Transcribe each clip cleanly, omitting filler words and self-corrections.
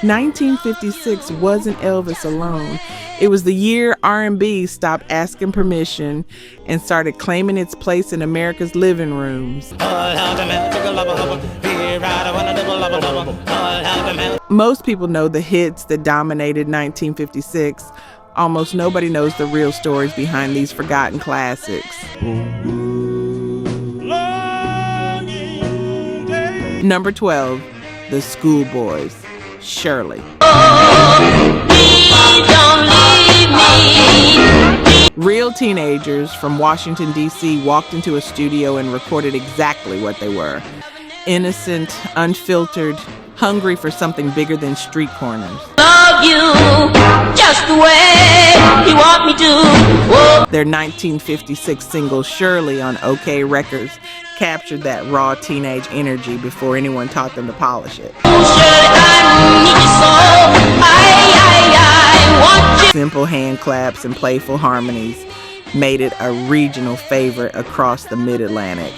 1956 wasn't Elvis alone. It was the year R&B stopped asking permission and started claiming its place in America's living rooms. Most people know the hits that dominated 1956. Almost nobody knows the real stories behind these forgotten classics. Number 12, the Schoolboys. Shirley. Real teenagers from Washington, D.C. walked into a studio and recorded exactly what they were. Innocent, unfiltered, hungry for something bigger than street corners. Love you just the way you want me to. Whoa. Their 1956 single Shirley on OK Records captured that raw teenage energy before anyone taught them to polish it. Simple hand claps and playful harmonies made it a regional favorite across the Mid-Atlantic.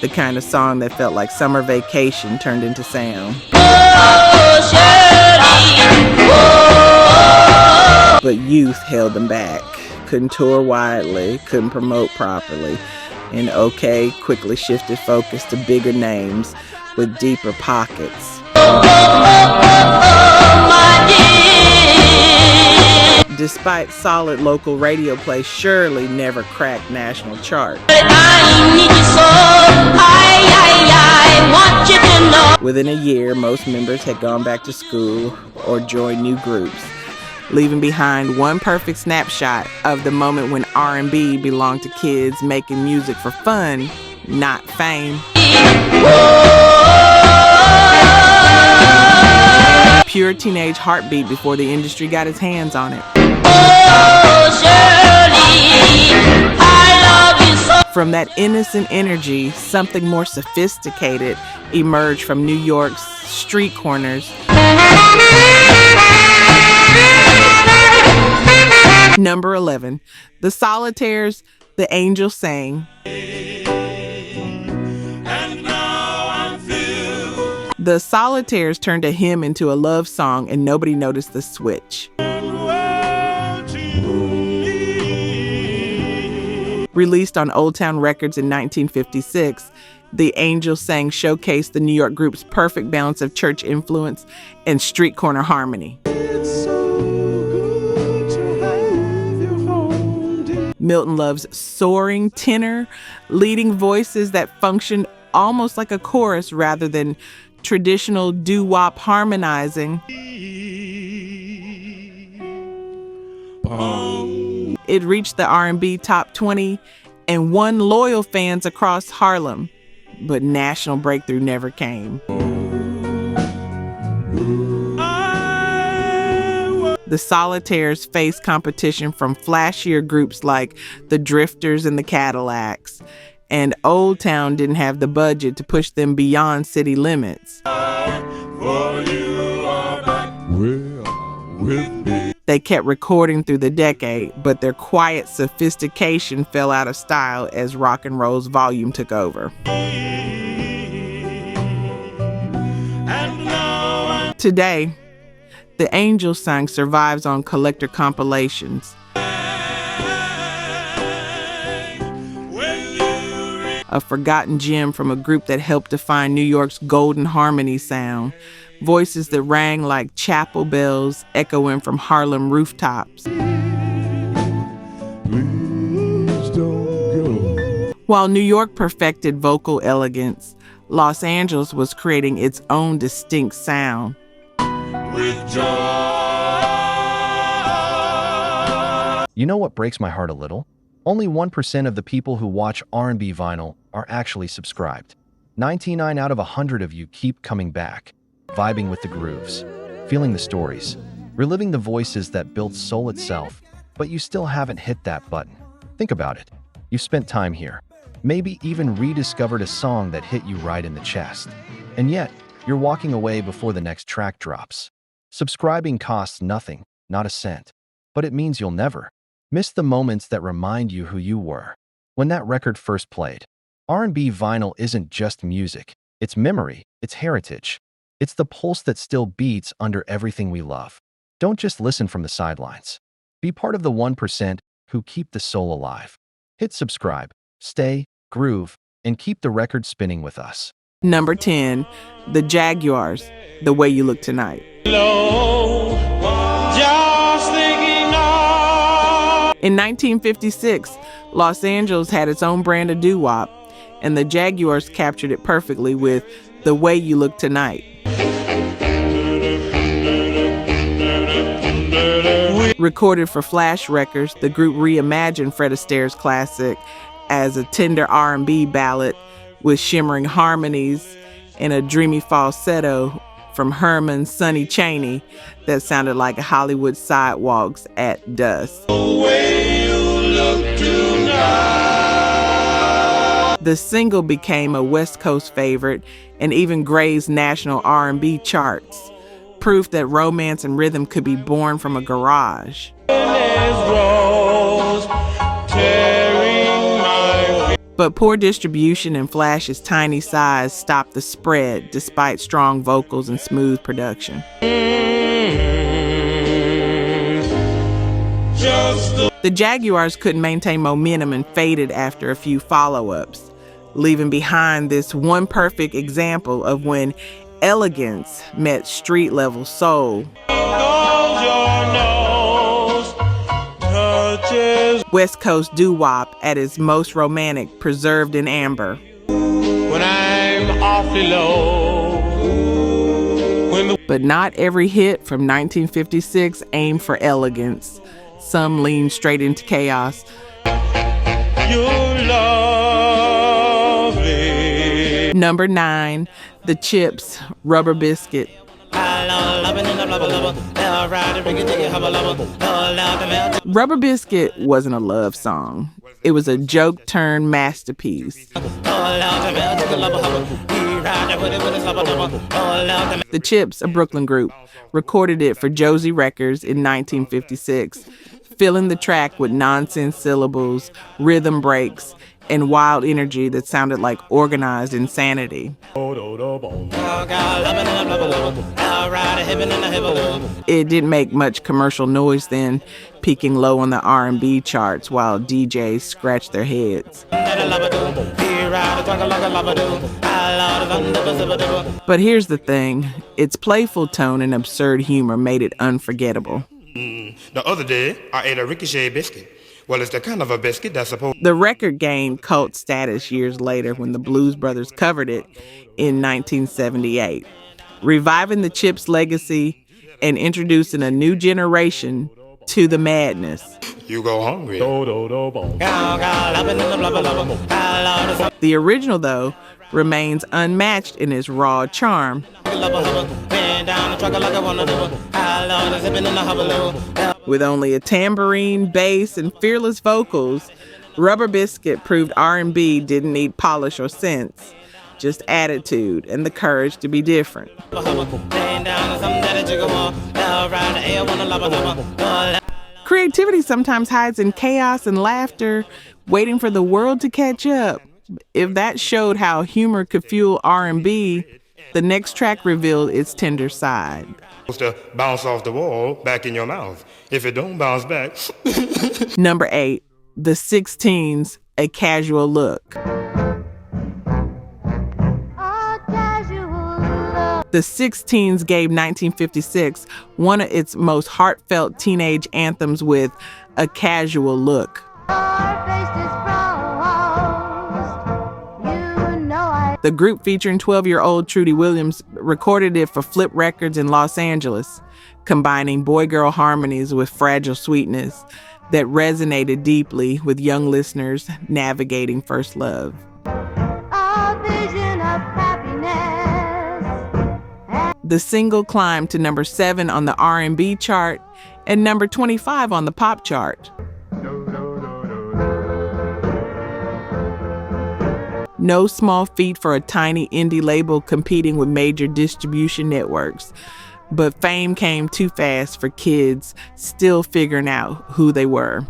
The kind of song that felt like summer vacation turned into sound. But youth held them back. Couldn't tour widely, couldn't promote properly. And OK quickly shifted focus to bigger names with deeper pockets. Despite solid local radio play, Shirley never cracked national charts. Within a year, most members had gone back to school or joined new groups, leaving behind one perfect snapshot of the moment when R&B belonged to kids making music for fun, not fame. Pure teenage heartbeat before the industry got its hands on it. From that innocent energy, something more sophisticated emerged from New York's street corners. Number 11, the Solitires, The Angel Sang. The Solitaires turned a hymn into a love song and nobody noticed the switch. Released on Old Town Records in 1956, The Angel Sang showcased the New York group's perfect balance of church influence and street corner harmony. Milton Love's soaring tenor, leading voices that functioned almost like a chorus rather than traditional doo-wop harmonizing. It reached the R&B top 20 and won loyal fans across Harlem, but national breakthrough never came. The Solitaires faced competition from flashier groups like the Drifters and the Cadillacs, and Old Town didn't have the budget to push them beyond city limits. They kept recording through the decade, but their quiet sophistication fell out of style as rock and roll's volume took over. Today, The Angel Sang survives on collector compilations. A forgotten gem from a group that helped define New York's golden harmony sound. Voices that rang like chapel bells echoing from Harlem rooftops. While New York perfected vocal elegance, Los Angeles was creating its own distinct sound. With joy. You know what breaks my heart a little? Only 1% of the people who watch R&B vinyl are actually subscribed. 99 out of 100 of you keep coming back, vibing with the grooves, feeling the stories, reliving the voices that built soul itself, but you still haven't hit that button. Think about it. You've spent time here, maybe even rediscovered a song that hit you right in the chest, and yet you're walking away before the next track drops. Subscribing costs nothing, not a cent, but it means you'll never miss the moments that remind you who you were when that record first played. R&B vinyl isn't just music, it's memory, it's heritage. It's the pulse that still beats under everything we love. Don't just listen from the sidelines. Be part of the 1% who keep the soul alive. Hit subscribe, stay, groove, and keep the record spinning with us. Number 10, the Jaguars, The Way You Look Tonight. In 1956, Los Angeles had its own brand of doo-wop, and the Jaguars captured it perfectly with The Way You Look Tonight. Recorded for Flash Records, the group reimagined Fred Astaire's classic as a tender R&B ballad with shimmering harmonies and a dreamy falsetto from Herman's Sonny that sounded like Hollywood sidewalks at dusk. The single became a West Coast favorite and even grazed national R&B charts, proof that romance and rhythm could be born from a garage. But poor distribution and Flash's tiny size stopped the spread despite strong vocals and smooth production. The Jaguars couldn't maintain momentum and faded after a few follow-ups, leaving behind this one perfect example of when elegance met street-level soul. West Coast doo-wop at its most romantic, preserved in amber. When I'm awfully low. But not every hit from 1956 aimed for elegance. Some leaned straight into chaos. You're lovely. Number 9, The Chips, Rubber Biscuit. Rubber Biscuit wasn't a love song. It was a joke-turned masterpiece. The Chips, a Brooklyn group, recorded it for Josie Records in 1956, filling the track with nonsense syllables, rhythm breaks, and wild energy that sounded like organized insanity. It didn't make much commercial noise then, peaking low on the R&B charts while DJs scratched their heads. But here's the thing, its playful tone and absurd humor made it unforgettable. The other day, I ate a ricochet biscuit. Well, it's the kind of a biscuit that's supposed... The record gained cult status years later when the Blues Brothers covered it in 1978, reviving the Chips' legacy and introducing a new generation to the madness. You go hungry. The original, though, remains unmatched in its raw charm. With only a tambourine, bass, and fearless vocals, Rubber Biscuit proved R&B didn't need polish or sense, just attitude and the courage to be different. Creativity sometimes hides in chaos and laughter, waiting for the world to catch up. If that showed how humor could fuel R&B, the next track revealed its tender side. To bounce off the wall back in your mouth. If it don't bounce back. Number 8, The 16s, A Casual Look. The 16s gave 1956 one of its most heartfelt teenage anthems with A Casual Look. The group, featuring 12-year-old Trudy Williams, recorded it for Flip Records in Los Angeles, combining boy-girl harmonies with fragile sweetness that resonated deeply with young listeners navigating first love. The single climbed to number 7 on the R&B chart and number 25 on the pop chart. No small feat for a tiny indie label competing with major distribution networks, but fame came too fast for kids still figuring out who they were.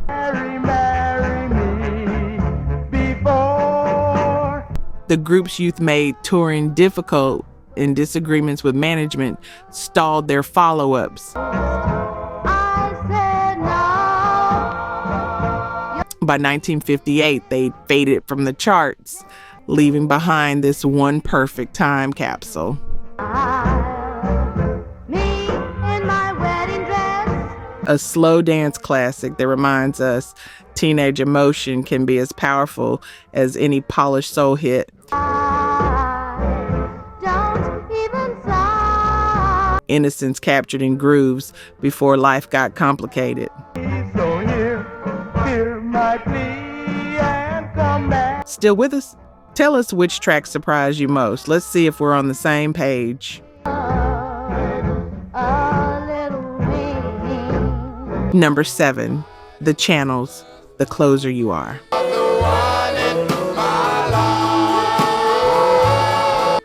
The group's youth made touring difficult and disagreements with management stalled their follow-ups. By 1958, they faded from the charts, leaving behind this one perfect time capsule. A slow dance classic that reminds us teenage emotion can be as powerful as any polished soul hit. Innocence captured in grooves before life got complicated. Still with us? Tell us which track surprised you most. Let's see if we're on the same page. Number 7, The Channels, The Closer You Are.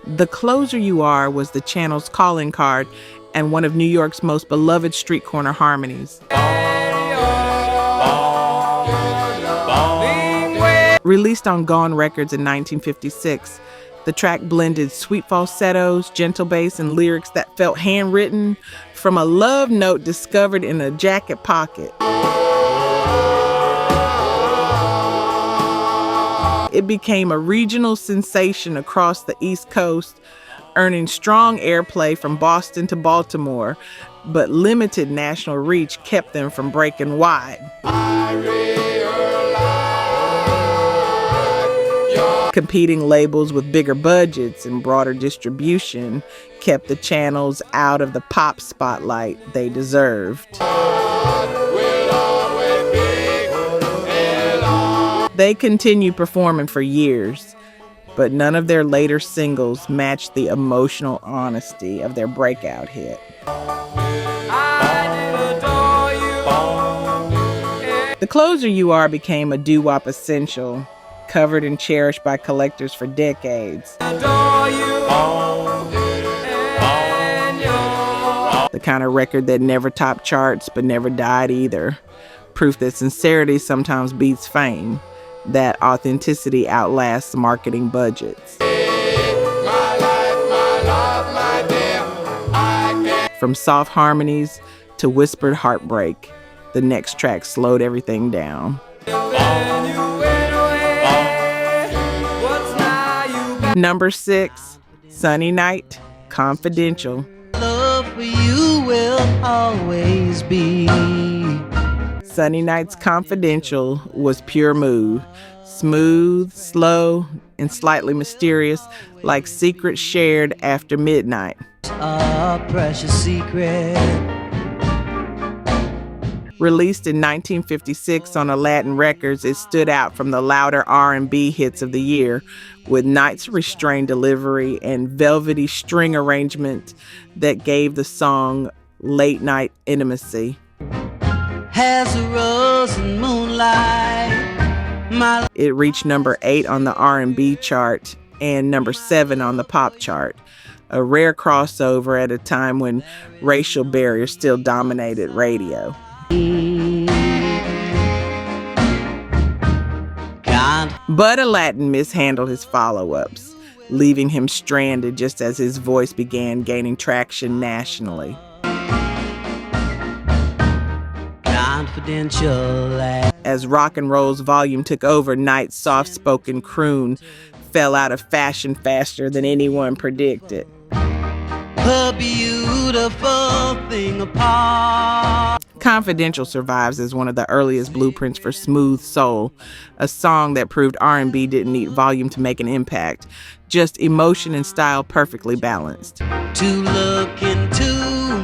The Closer You Are was the Channel's calling card and one of New York's most beloved street corner harmonies. Released on Gone Records in 1956, the track blended sweet falsettos, gentle bass, and lyrics that felt handwritten from a love note discovered in a jacket pocket. It became a regional sensation across the East Coast, earning strong airplay from Boston to Baltimore, but limited national reach kept them from breaking wide. Competing labels with bigger budgets and broader distribution kept the Channels out of the pop spotlight they deserved. They continued performing for years, but none of their later singles matched the emotional honesty of their breakout hit. The Closer You Are became a doo-wop essential, covered and cherished by collectors for decades. The kind of record that never topped charts but never died either. Proof that sincerity sometimes beats fame, that authenticity outlasts marketing budgets. From soft harmonies to whispered heartbreak, the next track slowed everything down. Number 6, Sunny Night, Confidential. Love for you will always be. Sunny Night's Confidential was pure mood, smooth, slow, and slightly mysterious, like secrets shared after midnight. A precious secret. Released in 1956 on Aladdin Records, it stood out from the louder R&B hits of the year, with Night's restrained delivery and velvety string arrangement that gave the song late-night intimacy. Has a rose and moonlight. It reached number 8 on the R&B chart and number 7 on the pop chart, a rare crossover at a time when racial barriers still dominated radio. But Aladdin mishandled his follow-ups, leaving him stranded just as his voice began gaining traction nationally. Confidential. As rock and roll's volume took over, Night's soft-spoken croon fell out of fashion faster than anyone predicted. A beautiful thing apart. Confidential survives as one of the earliest blueprints for smooth soul, a song that proved R&B didn't need volume to make an impact, just emotion and style perfectly balanced. To look into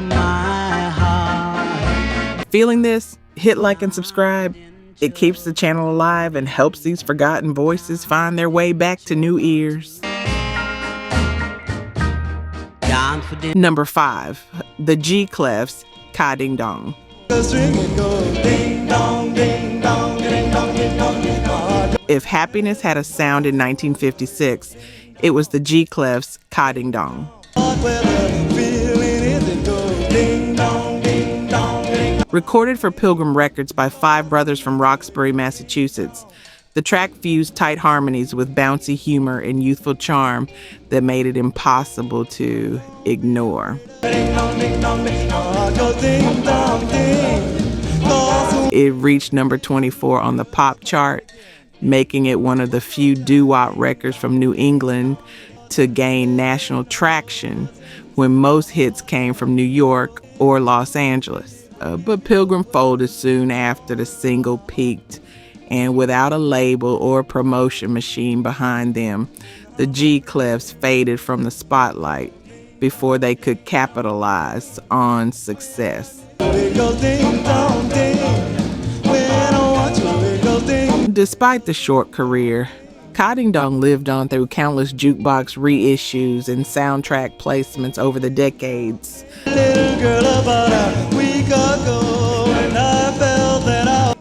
my heart. Feeling this? Hit like and subscribe. It keeps the channel alive and helps these forgotten voices find their way back to new ears. Number 5, the G-clefs, Ka Ding Dong. If happiness had a sound in 1956, it was the G-clefs, Ka Ding Dong. Recorded for Pilgrim Records by 5 brothers from Roxbury, Massachusetts, The track fused tight harmonies with bouncy humor and youthful charm that made it impossible to ignore. It reached number 24 on the pop chart, making it one of the few doo-wop records from New England to gain national traction when most hits came from New York or Los Angeles. But Pilgrim folded soon after the single peaked, and without a label or promotion machine behind them, the G-clefs faded from the spotlight before they could capitalize on success. Despite the short career, Cotting Dong lived on through countless jukebox reissues and soundtrack placements over the decades.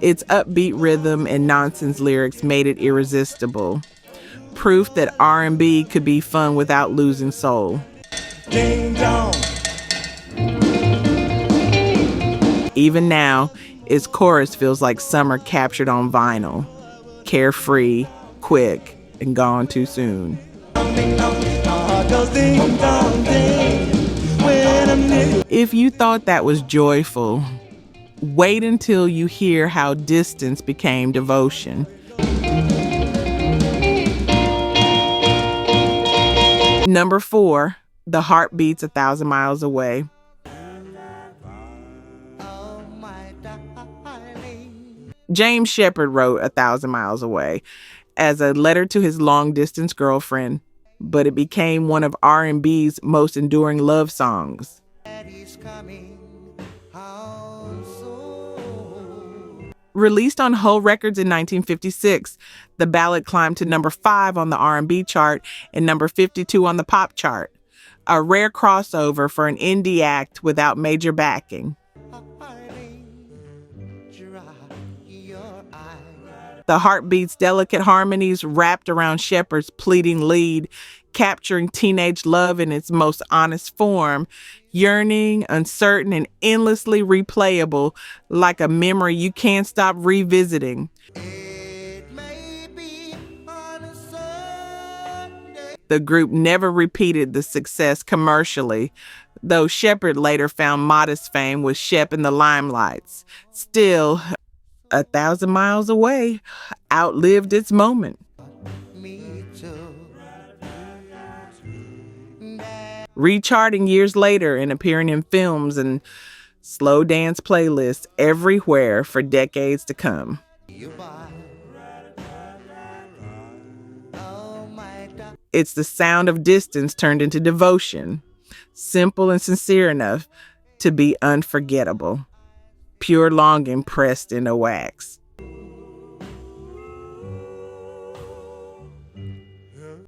Its upbeat rhythm and nonsense lyrics made it irresistible. Proof that R&B could be fun without losing soul. Even now, its chorus feels like summer captured on vinyl. Carefree, quick, and gone too soon. If you thought that was joyful, wait until you hear how distance became devotion. Number 4, The Heart Beats 1,000 Miles Away. James Shepard wrote 1,000 Miles Away as a letter to his long-distance girlfriend, but it became one of R&B's most enduring love songs. Released on Hull Records in 1956, the ballad climbed to number 5 on the R&B chart and number 52 on the pop chart, a rare crossover for an indie act without major backing. The Heartbeat's delicate harmonies wrapped around Shepard's pleading lead, capturing teenage love in its most honest form, yearning, uncertain, and endlessly replayable, like a memory you can't stop revisiting. The group never repeated the success commercially, though Shepard later found modest fame with Shep in the Limelights. Still, 1,000 Miles Away outlived its moment. Recharting years later and appearing in films and slow dance playlists everywhere for decades to come. It's the sound of distance turned into devotion, simple and sincere enough to be unforgettable. Pure longing pressed into wax.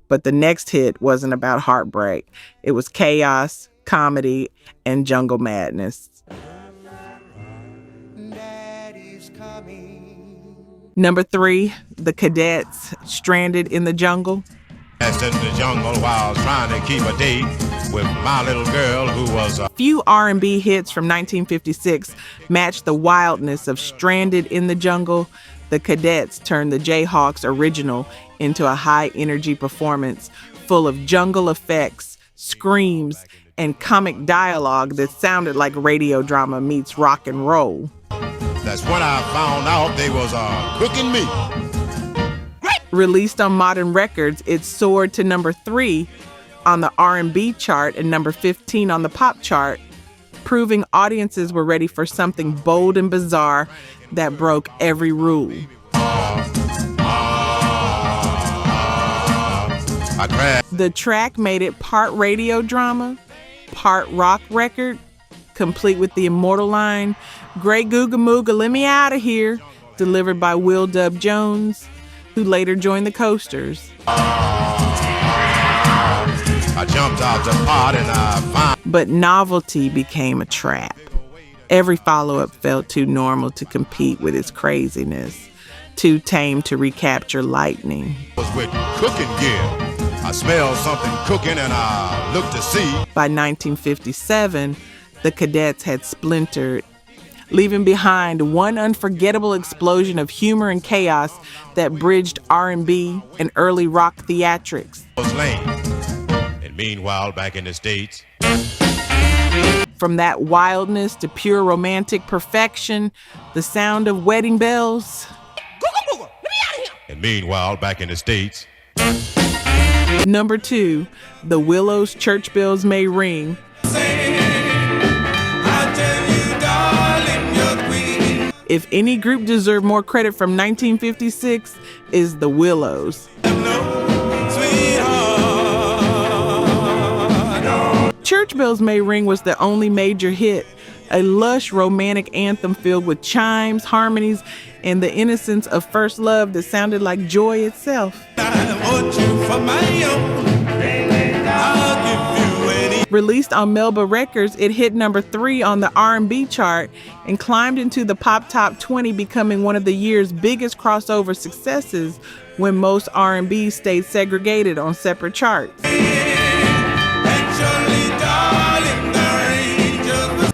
But the next hit wasn't about heartbreak. It was chaos, comedy, and jungle madness. Number 3, The Cadets, Stranded in the Jungle. In the jungle while trying to keep a date with my little girl who was Few R&B hits from 1956 matched the wildness of Stranded in the Jungle. The Cadets turned the Jayhawks original into a high-energy performance full of jungle effects, screams, and comic dialogue that sounded like radio drama meets rock and roll. That's when I found out they was cooking meat. Released on Modern Records, it soared to number 3 on the R&B chart and number 15 on the pop chart, proving audiences were ready for something bold and bizarre that broke every rule. The track made it part radio drama, part rock record, complete with the immortal line, "Great Googa Mooga, let me out of here," delivered by Will Dub Jones, who later joined the Coasters. I jumped out the pot and I found. But novelty became a trap. Every follow-up felt too normal to compete with its craziness, too tame to recapture lightning. Was with cooking gear. I smelled something cooking and I looked to see. By 1957, the Cadets had splintered, leaving behind one unforgettable explosion of humor and chaos that bridged R&B and early rock theatrics. And meanwhile, back in the States, from that wildness to pure romantic perfection, the sound of wedding bells. And meanwhile, back in the States. Number 2, the Willows' Church Bells May Ring. If any group deserved more credit from 1956, is the Willows. Church Bells May Ring was the only major hit, a lush romantic anthem filled with chimes, harmonies, and the innocence of first love that sounded like joy itself. Released on Melba Records, it hit number 3 on the R&B chart and climbed into the Pop Top 20, becoming one of the year's biggest crossover successes when most R&B stayed segregated on separate charts.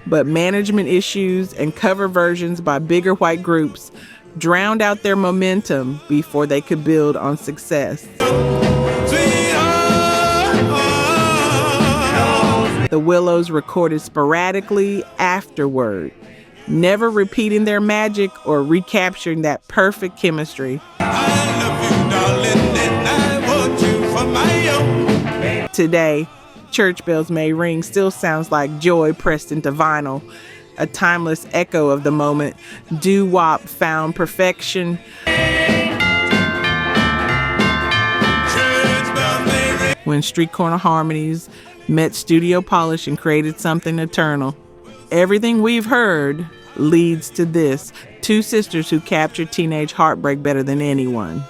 But management issues and cover versions by bigger white groups drowned out their momentum before they could build on success. The Willows recorded sporadically afterward, never repeating their magic or recapturing that perfect chemistry. Today, Church Bells May Ring still sounds like joy pressed into vinyl, a timeless echo of the moment doo-wop found perfection. When street corner harmonies met studio polish and created something eternal. Everything we've heard leads to this: 2 sisters who captured teenage heartbreak better than anyone.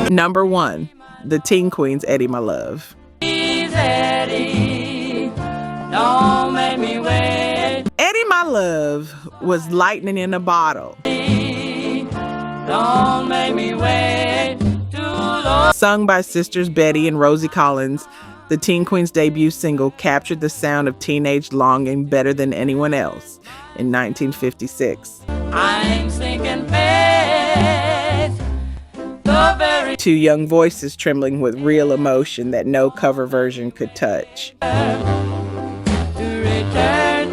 Number 1, the Teen Queens, Eddie My Love. Eddie, don't make me wait. Eddie My Love was lightning in a bottle. Don't make me wait too long. Sung by sisters Betty and Rosie Collins, the Teen Queens' debut single captured the sound of teenage longing better than anyone else in 1956. I'm sinking fast, the very 2 young voices trembling with real emotion that no cover version could touch. to return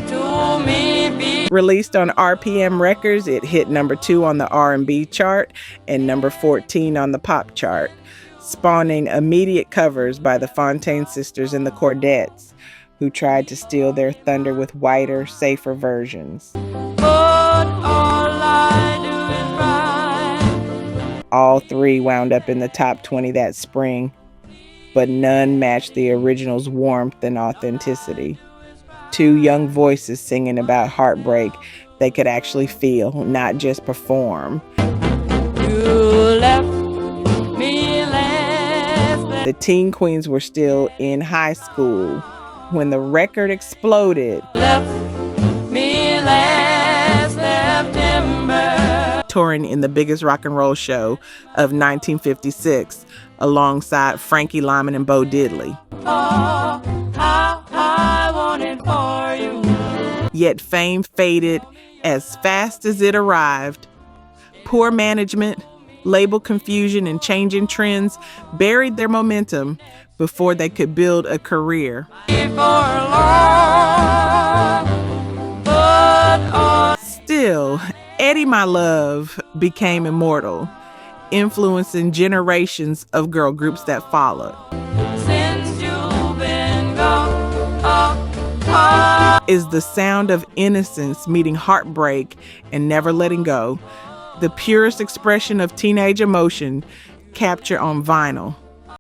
to me. Released on RPM Records, it hit number 2 on the R&B chart and number 14 on the pop chart, spawning immediate covers by the Fontaine Sisters and the Cadets, who tried to steal their thunder with whiter, safer versions. But all I do is cry. All 3 wound up in the top 20 that spring, but none matched the original's warmth and authenticity. 2 young voices singing about heartbreak they could actually feel, not just perform. You left me last. The Teen Queens were still in high school when the record exploded. Left me last September. Touring in the biggest rock and roll show of 1956 alongside Frankie Lyman and Bo Diddley. Oh, how I wanted for you. Yet fame faded as fast as it arrived. Poor management, label confusion, and changing trends buried their momentum before they could build a career. Still, Eddie My Love became immortal, influencing generations of girl groups that followed. Since you've been gone, Is the sound of innocence meeting heartbreak and never letting go, the purest expression of teenage emotion captured on vinyl.